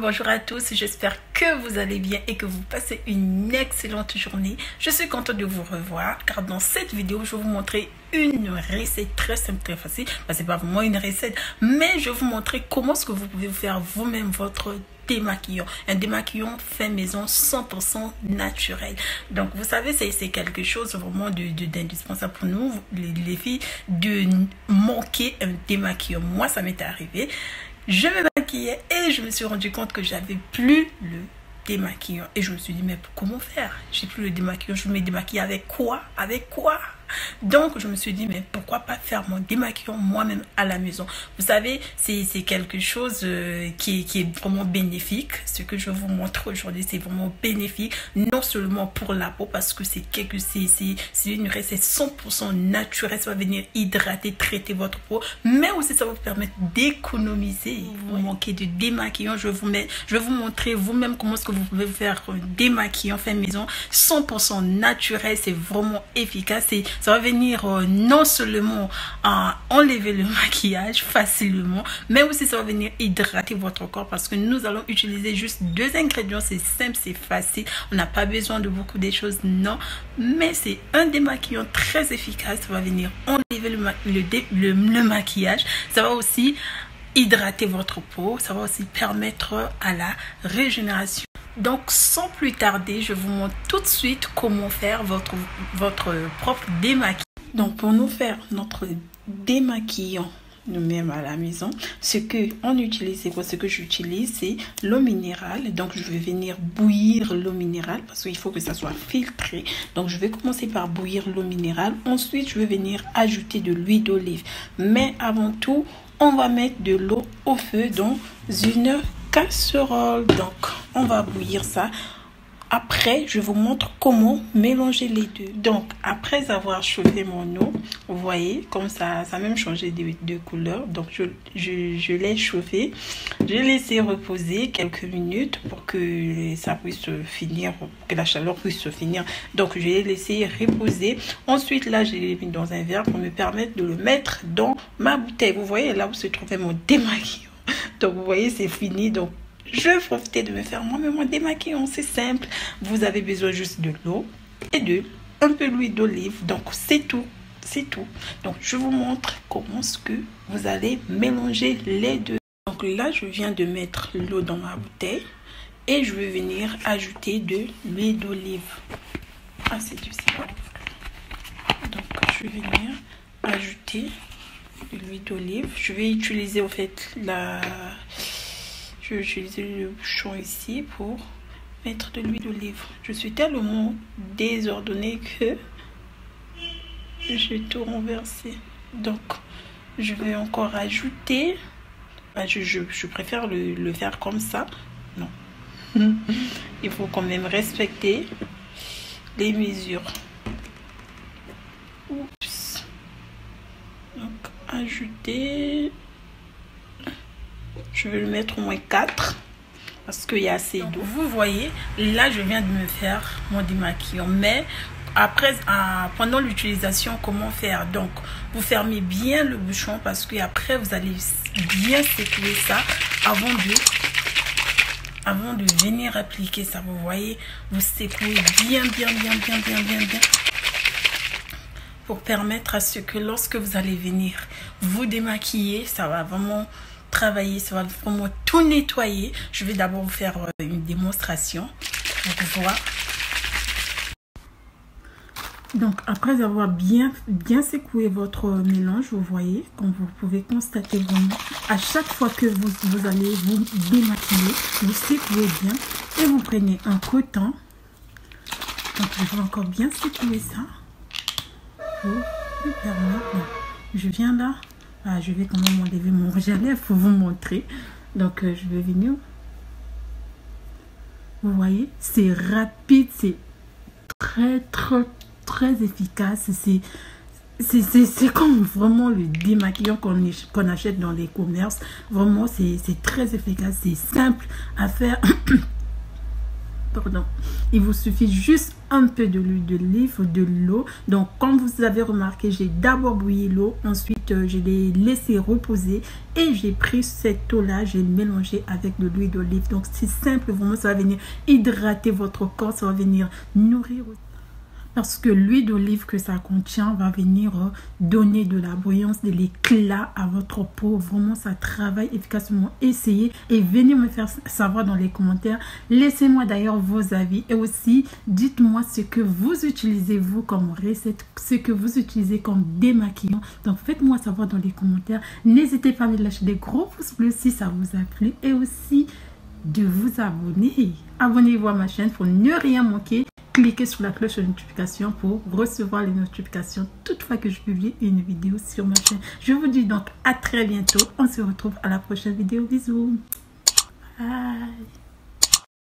bonjour à tous, j'espère que vous allez bien et que vous passez une excellente journée. Je suis contente de vous revoir car dans cette vidéo, je vais vous montrer une recette très simple, très facile. C'est pas vraiment une recette, mais je vais vous montrer comment est-ce que vous pouvez faire vous-même votre démaquillant. Un démaquillant fait maison 100% naturel. Donc vous savez, c'est quelque chose vraiment d'indispensable pour nous, les filles, de manquer un démaquillant. Moi, ça m'est arrivé. Je me maquillais et je me suis rendu compte que j'avais plus le démaquillant. Et je me suis dit, mais comment faire? J'ai plus le démaquillant. Je me démaquille avec quoi? Avec quoi? Donc, je me suis dit, mais pourquoi pas faire mon démaquillant moi-même à la maison? Vous savez, c'est quelque chose qui est vraiment bénéfique. Ce que je vous montre aujourd'hui, c'est vraiment bénéfique. Non seulement pour la peau, parce que c'est une recette 100% naturelle. Ça va venir hydrater, traiter votre peau. Mais aussi, ça va vous permettre d'économiser. Vous manquez de démaquillant. Je vais vous montrer vous-même comment est-ce que vous pouvez faire un démaquillant fait maison 100% naturel. C'est vraiment efficace. Ça va venir non seulement enlever le maquillage facilement, mais aussi ça va venir hydrater votre corps parce que nous allons utiliser juste 2 ingrédients. C'est simple, c'est facile. On n'a pas besoin de beaucoup de choses, non. Mais c'est un démaquillant très efficace. Ça va venir enlever le maquillage. Ça va aussi hydrater votre peau. Ça va aussi permettre à la régénération. Donc, sans plus tarder, je vous montre tout de suite comment faire votre propre démaquillant. Donc, pour nous faire notre démaquillant nous-mêmes à la maison, ce que j'utilise, c'est l'eau minérale. Donc, je vais venir bouillir l'eau minérale parce qu'il faut que ça soit filtré. Donc, je vais commencer par bouillir l'eau minérale. Ensuite, je vais venir ajouter de l'huile d'olive. Mais avant tout, on va mettre de l'eau au feu dans une casserole. Donc on va bouillir ça. Après je vous montre comment mélanger les deux. Donc après avoir chauffé mon eau, vous voyez comme ça a même changé de couleur. Donc je l'ai chauffé, j'ai laissé reposer quelques minutes pour que ça puisse finir, que la chaleur puisse se finir. Donc je l'ai laissé reposer. Ensuite là je l'ai mis dans un verre pour me permettre de le mettre dans ma bouteille. Vous voyez là où se trouvait mon démaquillant. Donc vous voyez, c'est fini. Donc je vais profiter de me faire moi-même mon démaquillant. C'est simple. Vous avez besoin juste de l'eau et un peu d'huile d'olive. Donc c'est tout. C'est tout. Donc je vous montre comment est-ce que vous allez mélanger les deux. Donc là, je viens de mettre l'eau dans ma bouteille et je vais venir ajouter de l'huile d'olive. Ah, c'est du sirop. Donc je vais venir ajouter de l'huile d'olive. Je vais utiliser en fait je vais utiliser le bouchon ici pour mettre de l'huile d'olive. Je suis tellement désordonnée que j'ai tout renversé. Donc je vais encore ajouter. Je préfère le faire comme ça. Non. Il faut quand même respecter les mesures. Oups. Donc ajouter, je vais le mettre au moins 4 parce qu'il y a assez d'eau. Vous voyez là, je viens de me faire mon démaquillant, mais après pendant l'utilisation, comment faire? Donc vous fermez bien le bouchon parce que après vous allez bien secouer ça avant de venir appliquer ça. Vous voyez, vous secouez bien pour permettre à ce que lorsque vous allez venir vous démaquiller, ça va vraiment travailler, ça va vraiment tout nettoyer. Je vais d'abord vous faire une démonstration pour voir. Donc après avoir bien secoué votre mélange, vous voyez, comme vous pouvez constater vraiment, à chaque fois que vous allez vous démaquiller, vous secouez bien et vous prenez un coton. Donc je vais encore bien secouer ça. Pour me permettre. Je viens là. Je vais quand même enlever mon rouge à lèvres pour vous montrer. Donc je vais venir. Vous voyez, c'est rapide, c'est très efficace. C'est comme vraiment le démaquillant qu'on achète dans les commerces. Vraiment, c'est très efficace, c'est simple à faire. pardon, il vous suffit juste un peu de l'huile d'olive, de l'eau. Donc comme vous avez remarqué, j'ai d'abord bouilli l'eau, ensuite je l'ai laissé reposer et j'ai pris cette eau là, j'ai mélangé avec de l'huile d'olive. Donc c'est simple, vraiment ça va venir hydrater votre corps, ça va venir nourrir, parce que l'huile d'olive que ça contient va venir donner de la brillance, de l'éclat à votre peau. Vraiment, ça travaille efficacement. Essayez et venez me faire savoir dans les commentaires. Laissez-moi d'ailleurs vos avis et aussi dites-moi ce que vous utilisez vous comme recette, ce que vous utilisez comme démaquillant. Donc faites-moi savoir dans les commentaires. N'hésitez pas à me lâcher des gros pouces bleus si ça vous a plu et aussi de vous abonner. Abonnez-vous à ma chaîne pour ne rien manquer. Cliquez sur la cloche de notification pour recevoir les notifications toute fois que je publie une vidéo sur ma chaîne. Je vous dis donc à très bientôt. On se retrouve à la prochaine vidéo. Bisous. Bye.